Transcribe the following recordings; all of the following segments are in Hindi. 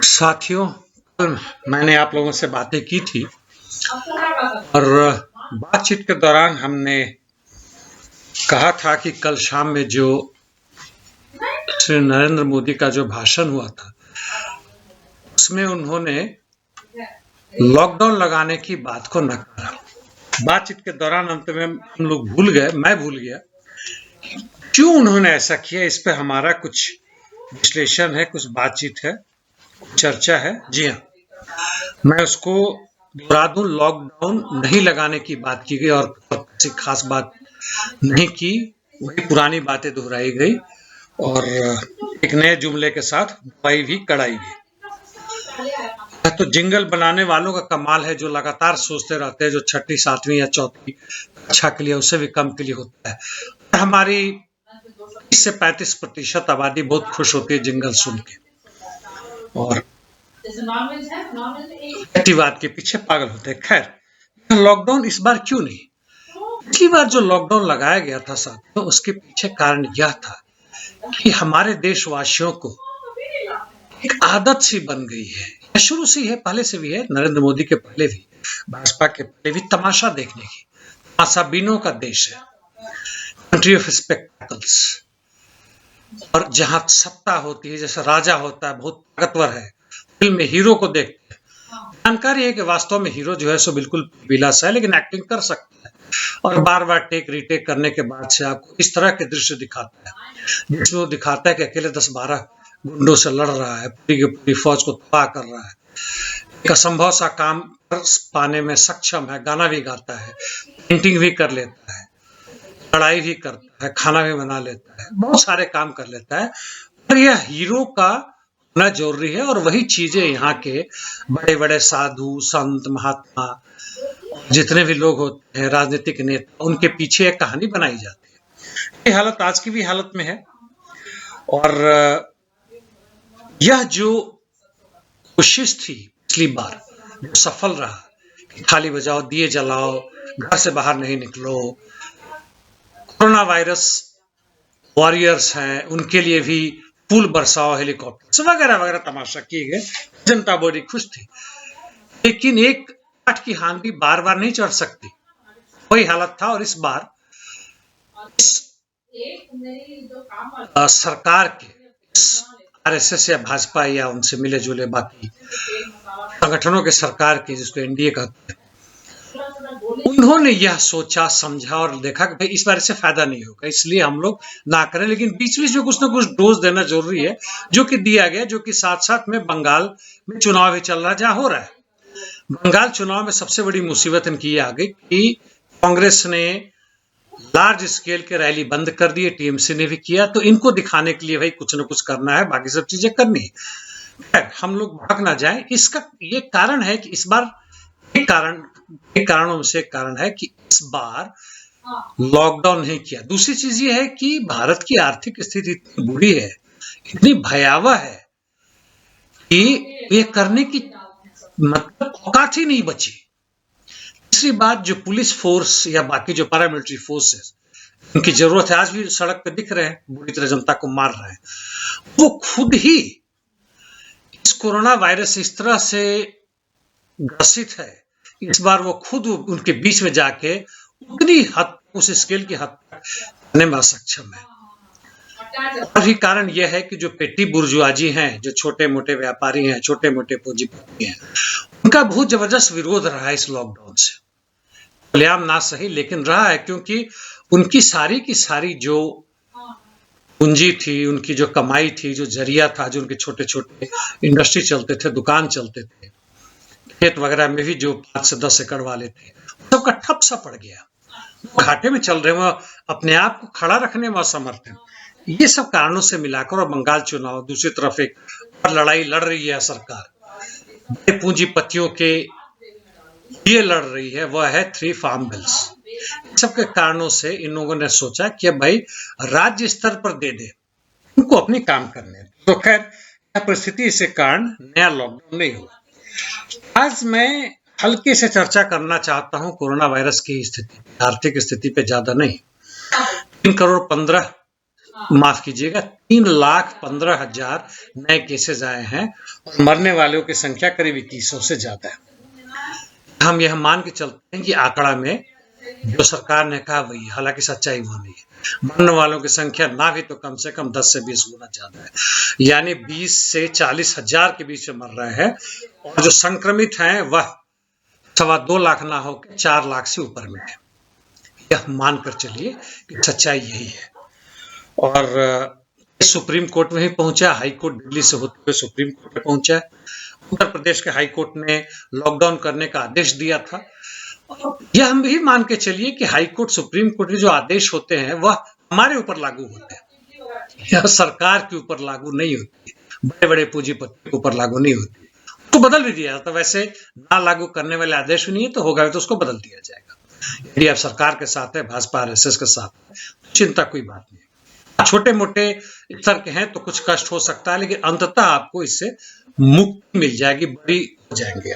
साथियों, कल मैंने आप लोगों से बातें की थी और बातचीत के दौरान हमने कहा था कि कल शाम में जो श्री नरेंद्र मोदी का जो भाषण हुआ था उसमें उन्होंने लॉकडाउन लगाने की बात को नकारा। बातचीत के दौरान अंत में हम लोग मैं भूल गया क्यों उन्होंने ऐसा किया। इस पे हमारा कुछ विश्लेषण है, कुछ बातचीत है, चर्चा है। जी हाँ, मैं उसको दोहरा दूं, लॉकडाउन नहीं लगाने की बात की गई और किसी खास बात नहीं की, वही पुरानी बातें दोहराई गई और एक नए जुमले के साथ दवाई भी कड़ाई गई। तो जिंगल बनाने वालों का कमाल है, जो लगातार सोचते रहते हैं, जो छठी, सातवीं या चौथी कक्षा के लिए, उससे भी कम के लिए होता है। हमारी 30 से 35% आबादी बहुत खुश होती है जिंगल सुन के और व्यक्तिवाद के पीछे पागल होते हैं। खैर, लॉकडाउन इस बार क्यों नहीं? पिछली बार जो लॉकडाउन लगाया गया था साथियों, उसके पीछे कारण यह था कि हमारे देशवासियों को एक आदत सी बन गई है, या शुरू से ही है, पहले से भी है, नरेंद्र मोदी के पहले भी, भाजपा के पहले भी, तमाशा देखने की। तमाशाबीनों का देश है, कंट्री ऑफ स्पेक्टेकल्स। और जहां सत्ता होती है, जैसे राजा होता है, बहुत ताकतवर है, फिल्म में हीरो को देखते हैं, जानकारी है कि वास्तव में हीरो जो है सो बिल्कुल विलास है, लेकिन एक्टिंग कर सकता है और बार बार टेक रीटेक करने के बाद से आपको इस तरह के दृश्य दिखाता है जिसमें वो दिखाता है कि अकेले 10-12 गुंडों से लड़ रहा है, पूरी की पूरी फौज को तबाह कर रहा है, एक असंभव सा काम कर पाने में सक्षम है, गाना भी गाता है, पेंटिंग भी कर लेता है, लड़ाई भी करता है, खाना भी बना लेता है, बहुत सारे काम कर लेता है। और यह हीरो का होना जरूरी है और वही चीजें यहाँ के बड़े बड़े साधु, संत, महात्मा, जितने भी लोग होते हैं, राजनीतिक नेता, उनके पीछे एक कहानी बनाई जाती है। ये हालत आज की भी हालत में है और यह जो कोशिश थी पिछली बार, जो सफल रहा कि थाली बजाओ, दिए जलाओ, घर से बाहर नहीं निकलो, कोरोना वायरस वॉरियर्स हैं उनके लिए भी फूल बरसाओ, हेलीकॉप्टर वगैरह वगैरह तमाशा किए गए, जनता बड़ी खुश थी। लेकिन एक काठ की हांडी बार बार नहीं चढ़ सकती, वही हालत था। और इस बार इस सरकार के, आरएसएस या भाजपा या उनसे मिले जुले बाकी संगठनों के सरकार की, जिसको एनडीए कहते हैं, उन्होंने यह सोचा समझा और देखा कि भाई इस बार इससे फायदा नहीं होगा, इसलिए हम लोग ना करें। लेकिन बीच बीच में कुछ ना कुछ डोज देना जरूरी है, जो कि दिया गया, जो कि साथ साथ में बंगाल में चुनाव भी चल रहा है, जहां हो रहा है। बंगाल चुनाव में सबसे बड़ी मुसीबत इनकी ये आ गई कि कांग्रेस ने लार्ज स्केल के रैली बंद कर दिए, टीएमसी ने भी किया, तो इनको दिखाने के लिए भाई कुछ ना कुछ करना है, बाकी सब चीजें करनी है। हम लोग भाग ना जाए, इसका ये कारण है कि इस बार एक कारणों में से एक कारण है कि इस बार लॉकडाउन नहीं किया। दूसरी चीज ये है कि भारत की आर्थिक स्थिति इतनी बुरी है, इतनी भयावह है कि ये करने की मतलब औकात ही नहीं बची। तीसरी बात, जो पुलिस फोर्स या बाकी जो पैरामिलिट्री फोर्सेस, उनकी जरूरत है, आज भी सड़क पे दिख रहे हैं, बुरी तरह जनता को मार रहे हैं, वो खुद ही इस कोरोना वायरस इस तरह से ग्रसित है, इस बार वो खुद उनके बीच में जाके उतनी हद, उस स्केल की हद तक करने में सक्षम है। और भी कारण यह है कि जो पेटी बुर्जुआजी हैं, जो छोटे मोटे व्यापारी हैं, छोटे मोटे पूंजीपति हैं, उनका बहुत जबरदस्त विरोध रहा है इस लॉकडाउन से। खुलेआम ना सही, लेकिन रहा है, क्योंकि उनकी सारी की सारी जो पूंजी थी, उनकी जो कमाई थी, जो जरिया था, जो उनके छोटे छोटे इंडस्ट्री चलते थे, दुकान चलते थे, खेत वगैरह में भी जो 5 से 10 एकड़ वाले थे, सबका ठप सा पड़ गया, घाटे में चल रहे, वो अपने आप को खड़ा रखने में असमर्थ है। ये सब कारणों से मिलाकर, और बंगाल चुनाव, दूसरी तरफ एक और लड़ाई लड़ रही है सरकार, बड़े पूंजीपतियों के लिए लड़ रही है, वह है 3 फार्म बिल्स। सबके कारणों से इन लोगों ने सोचा कि भाई राज्य स्तर पर दे दे, उनको अपने काम करने। तो खैर, यह परिस्थिति, इसे कारण नया लॉकडाउन नहीं हुआ। आज मैं हल्के से चर्चा करना चाहता हूं कोरोना वायरस की स्थिति, आर्थिक स्थिति पे, ज्यादा नहीं। 3 करोड़ 15 माफ कीजिएगा 3,15,000 नए केसेस आए हैं और मरने वालों की संख्या करीब 2100 से ज्यादा है। हम यह मान के चलते हैं कि आंकड़ा में जो सरकार ने कहा वही, हालांकि सच्चाई वो नहीं है। मरने वालों की संख्या ना भी तो कम से कम 10 से 20 गुना ज्यादा है, यानी 20 से 40 हजार के बीच में मर रहे हैं और जो संक्रमित हैं वह 2.25 लाख ना होकर 4 लाख से ऊपर में है। यह मानकर चलिए कि सच्चाई यही है। और सुप्रीम कोर्ट में ही पहुंचा, हाई कोर्ट दिल्ली से होते हुए सुप्रीम कोर्ट में पहुंचा। उत्तर प्रदेश के हाई कोर्ट ने लॉकडाउन करने का आदेश दिया था। यह हम भी मान के चलिए कि हाई कोर्ट सुप्रीम कोर्ट के जो आदेश होते हैं वह हमारे ऊपर लागू होते हैं, यह सरकार के ऊपर लागू नहीं होती, बड़े बड़े पूंजीपति के ऊपर लागू नहीं होती। उसको बदल भी दिया जाता, वैसे ना लागू करने वाले आदेश भी नहीं है, तो होगा तो उसको बदल दिया जाएगा। यदि आप सरकार के साथ है, भाजपा आरएसएस के साथ है, तो चिंता कोई बात नहीं। छोटे मोटे स्तर के हैं तो कुछ कष्ट हो सकता है, लेकिन अंततः आपको इससे मुक्ति मिल जाएगी, बरी हो जाएंगे।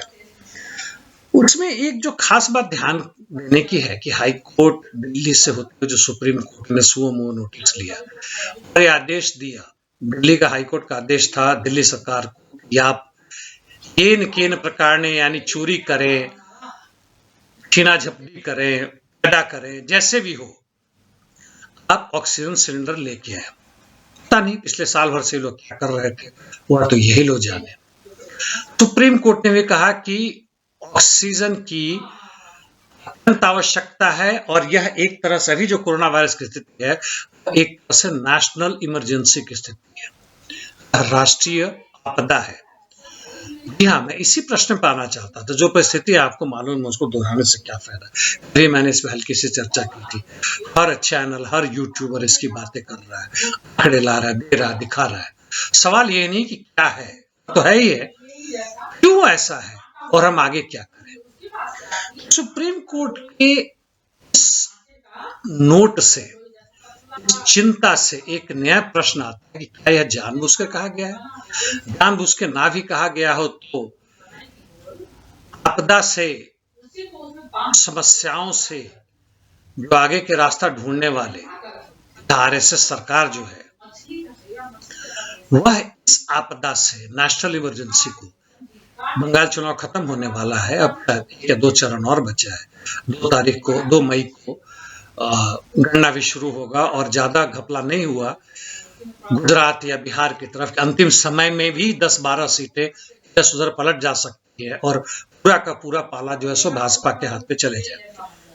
उसमें एक जो खास बात ध्यान देने की है कि हाई कोर्ट दिल्ली से होते हुए जो सुप्रीम कोर्ट ने सुओ मोटो नोटिस लिया और आदेश दिया, दिल्ली का हाई कोर्ट का आदेश था दिल्ली सरकार को कि आप केन केन प्रकार ने, यानी चोरी करें, छीना झपटी करें, पैदा करें, जैसे भी हो, आप ऑक्सीजन सिलेंडर लेके आए। पता नहीं पिछले साल भर से लोग क्या कर रहे थे, वह तो यही लोग जाने। सुप्रीम कोर्ट ने भी कहा कि ऑक्सीजन की अत्यंत आवश्यकता है और यह एक तरह से अभी जो कोरोना वायरस की स्थिति है एक तरह से नेशनल इमरजेंसी की स्थिति है, राष्ट्रीय आपदा है। जी हाँ, मैं इसी प्रश्न पर आना चाहता था। जो परिस्थिति आपको मालूम है उसको दोहराने से क्या फायदा। अभी मैंने इस पर हल्की सी चर्चा की थी। हर चैनल, हर यूट्यूबर इसकी बातें कर रहा है, आंकड़े ला रहा है, दे रहा है, दिखा रहा है। सवाल ये नहीं कि क्या है, तो है ही है, क्यों ऐसा है और हम आगे क्या करें। सुप्रीम कोर्ट के इस नोट से, इस चिंता से एक नया प्रश्न आता है कि क्या यह जानबूझ के कहा गया है। जानबूझ के ना भी कहा गया हो तो आपदा से, समस्याओं से जो आगे के रास्ता ढूंढने वाले आरएसएस सरकार जो है, वह इस आपदा से, नेशनल इमरजेंसी को, बंगाल चुनाव खत्म होने वाला है, अब तक या 2 चरण और बचा है। 2 मई को गणना भी शुरू होगा और ज्यादा घपला नहीं हुआ गुजरात या बिहार की तरफ, अंतिम समय में भी 10-12 सीटें इधर उधर पलट जा सकती है और पूरा का पूरा पाला जो है सो भाजपा के हाथ पे चले जाए।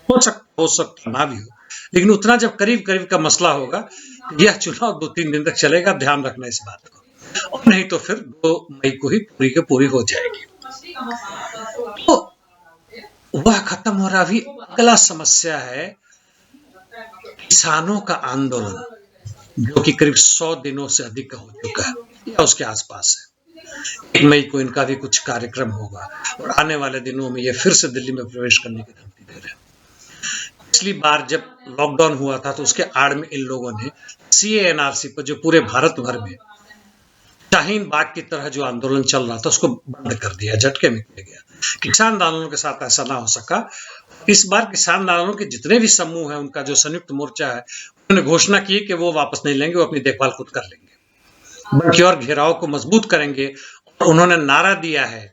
हो सकता ना भी हो, लेकिन उतना जब करीब करीब का मसला होगा, यह चुनाव 2-3 दिन तक चलेगा, ध्यान रखना इस बात को, और नहीं तो फिर 2 मई को ही पूरी की पूरी हो जाएगी। तो वह खत्म हो रहा। अभी अगला समस्या है किसानों का आंदोलन, जो कि करीब 100 दिनों से अधिक का हो चुका है या उसके आसपास है। 1 मई को इनका भी कुछ कार्यक्रम होगा और आने वाले दिनों में ये फिर से दिल्ली में प्रवेश करने की धमकी दे रहे हैं। पिछली बार जब लॉकडाउन हुआ था तो उसके आड़ में इन लोगों ने CA/NRC पर, जो पूरे भारत भर में शाहीन बाग की तरह जो आंदोलन चल रहा था, उसको बंद कर दिया, झटके में किया गया। किसान आंदोलन के साथ ऐसा ना हो सका। इस बार किसान आंदोलन के जितने भी समूह हैं, उनका जो संयुक्त मोर्चा है, उन्होंने घोषणा की कि वो वापस नहीं लेंगे, वो अपनी देखभाल खुद कर लेंगे, बल्कि और घेराव को मजबूत करेंगे। और उन्होंने नारा दिया है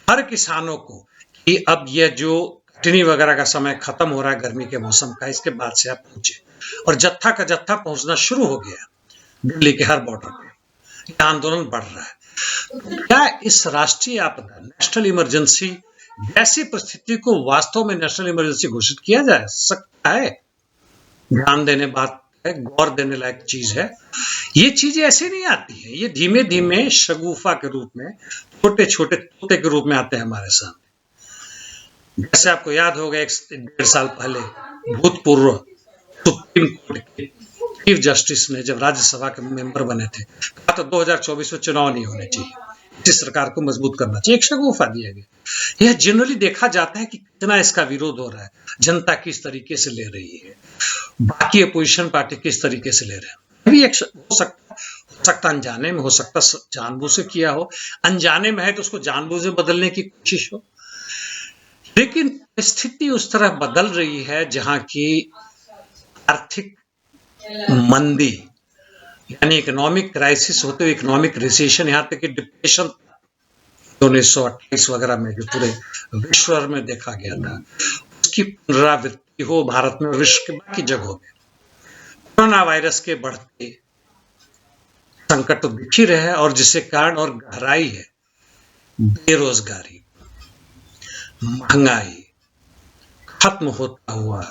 हर किसानों को कि अब यह जो कटनी वगैरह का समय खत्म हो रहा है गर्मी के मौसम का, इसके बाद से आप पहुंचे। और जत्था का जत्था पहुंचना शुरू हो गया दिल्ली के हर बॉर्डर पे, आंदोलन बढ़ रहा है। क्या इस राष्ट्रीय आपदा, नेशनल इमरजेंसी जैसी परिस्थिति को वास्तव में नेशनल इमरजेंसी घोषित किया जा सकता है? ध्यान देने बात है, गौर देने लायक चीज है। ये चीजें ऐसे नहीं आती है, ये धीमे धीमे शगुफा के रूप में, छोटे छोटे तोते के रूप में आते हैं हमारे सामने। जैसे आपको याद होगा 1-1.5 साल पहले भूतपूर्व सुप्रीम कोर्ट के चीफ जस्टिस ने जब राज्यसभा के मेंबर बने थे, कहा तो 2024 में चुनाव नहीं होने चाहिए, इस सरकार को मजबूत करना चाहिए। एक शगुफा दिया गया। यह जनरली देखा जाता है कि कितना इसका विरोध हो रहा है, जनता किस तरीके से ले रही है, बाकी अपोजिशन पार्टी किस तरीके से ले रहे हैं। भी एक हो सकता अनजाने में, हो सकता जानबूझ से किया हो। अनजाने में है तो उसको जानबूझ से बदलने की कोशिश हो, लेकिन स्थिति उस तरह बदल रही है जहां की आर्थिक मंदी यानी इकोनॉमिक क्राइसिस होते हुए इकोनॉमिक रिसेशन, यहाँ तक कि डिप्रेशन 1928 वगैरह में जो पूरे विश्व भर में देखा गया था, उसकी पुनरावृत्ति हो भारत में और विश्व के बाकी जगहों में। कोरोना वायरस के बढ़ते संकट तो दिख ही रहे हैं और जिससे कारण और गहराई है बेरोजगारी, महंगाई, खत्म होता हुआ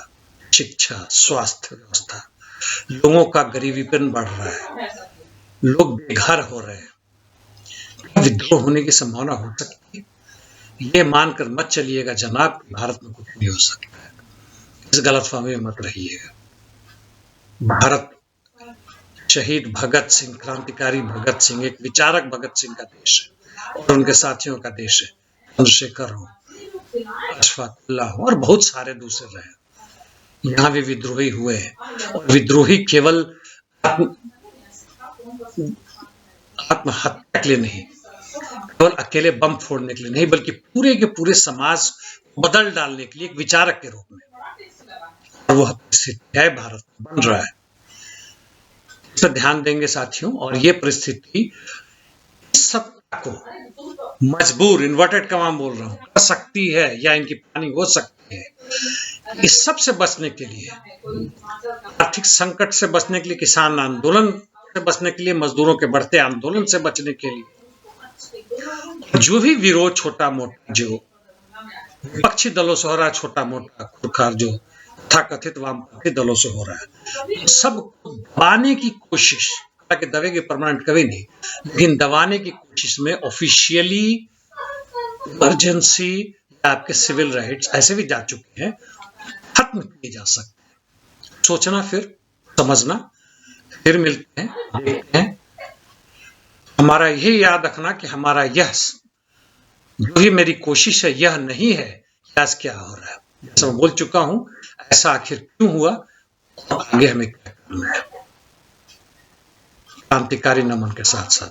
शिक्षा, स्वास्थ्य व्यवस्था, लोगों का गरीबीपन बढ़ रहा है, लोग बेघर हो रहे हैं, विद्रोह होने की संभावना हो सकती है। ये मानकर मत चलिएगा जनाब कि भारत में कुछ नहीं हो सकता है, इस गलतफहमी में मत रहिएगा। भारत शहीद भगत सिंह, क्रांतिकारी भगत सिंह, एक विचारक भगत सिंह का देश है और उनके साथियों का देश है। चंद्रशेखर हो, अशफाक उल्लाह हो और बहुत सारे दूसरे रहे, यहाँ भी विद्रोही हुए हैं और विद्रोही केवल आत्महत्या के लिए नहीं, केवल अकेले बम फोड़ने के लिए नहीं, बल्कि पूरे के पूरे समाज को बदल डालने के लिए एक विचारक के रूप में। और वह परिस्थिति है भारत में बन रहा है, इस पर ध्यान देंगे साथियों। और ये परिस्थिति इस सत्ता को मजबूर, इन्वर्टेड कमा बोल रहा हूं, कर सकती है या इनकी प्लानिंग हो सकती है। इस सब से बचने के लिए, आर्थिक संकट से बचने के लिए, किसान आंदोलन से बचने के लिए, मजदूरों के बढ़ते आंदोलन से बचने के लिए, जो भी विरोध छोटा मोटा, जो विपक्षी दलों से हो रहा है, छोटा मोटा खुरखार जो तथाकथित वामपंथी दलों से हो रहा है, सब दबाने की कोशिश, हालांकि दबेगी परमानेंट कभी नहीं, लेकिन दबाने की कोशिश में ऑफिशियली इमरजेंसी या आपके सिविल राइट्स ऐसे भी जा चुके हैं, खत्म किए जा सकते हैं। सोचना, फिर समझना, फिर मिलते हैं, देखते हैं। हमारा यही याद रखना कि हमारा यह जो भी मेरी कोशिश है यह नहीं है कि आज क्या हो रहा है, जैसा मैं बोल चुका हूं, ऐसा आखिर क्यों हुआ और आगे हमें क्या करना है। क्रांतिकारी नमन के साथ साथ